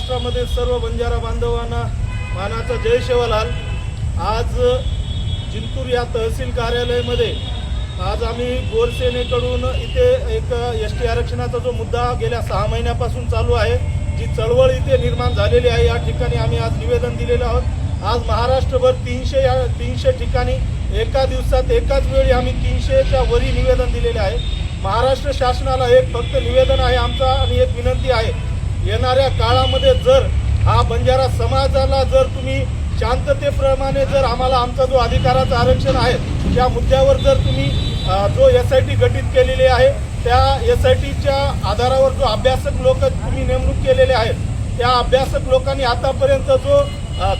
महाराष्ट्रामध्ये सर्व बंजारा बांधवांना मानाचा जय शिवलाल। आज जिंतूर या तहसील कार्यालयामध्ये आज आम्ही गोरसेनेकडून इथे एक एसटी आरक्षणाचा जो मुद्दा गेल्या 6 महिन्यापासून चालू आहे, जी चळवळ इथे निर्माण झालेली आहे, या ठिकाणी आम्ही आज निवेदन दिलेलं आहोत। आज महाराष्ट्रभर 300 ठिकाणी एका दिवसात एकाच वेळी आम्ही 300च्या वरी निवेदन दिलेले आहे। महाराष्ट्र शासनाला एक फक्त निवेदन आहे आमचा आणि एक विनंती आहे, येणाऱ्या काळामध्ये जर हा बंजारा समाजाला जर तुम्ही शांततेप्रमाणे जर आम्हाला आमचा जो अधिकाराचं आरक्षण आहे त्या मुद्द्यावर जर तुम्ही जो SIT गठीत केलेली आहे त्या SITच्या आधारावर जो अभ्यासक लोक तुम्ही नेमणूक केलेले आहेत, त्या अभ्यासक लोकांनी आतापर्यंत जो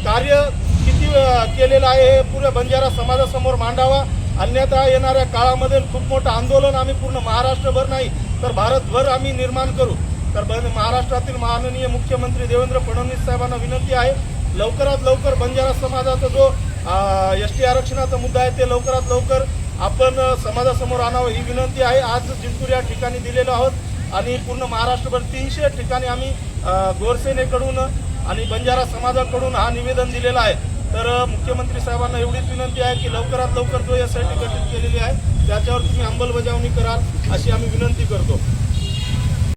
कार्य किती केलेलं आहे हे पुऱ्या बंजारा समाजासमोर मांडावा, अन्यथा येणाऱ्या काळामध्ये खूप मोठं आंदोलन आम्ही पूर्ण महाराष्ट्रभर नाही तर भारतभर आम्ही निर्माण करू। तर महाराष्ट्रातील माननीय मुख्यमंत्री देवेंद्र फडणवीस साहेबांना विनंती आहे, लवकरात लवकर बंजारा समाजाचा जो ST आरक्षणाचा मुद्दा आहे ते लवकरात लवकर आपण समाजासमोर आणावं ही विनंती आहे। आज जिंतूर या ठिकाणी दिलेलो आहोत आणि पूर्ण महाराष्ट्रभर 300 ठिकाणी आम्ही गोरसेनेकडून आणि बंजारा समाजाकडून हा निवेदन दिलेला आहे। तर मुख्यमंत्री साहेबांना एवढीच विनंती आहे की लवकरात लवकर जो SIT गठीत केलेली आहे त्याच्यावर तुम्ही अंमलबजावणी कराल अशी आम्ही विनंती करतो।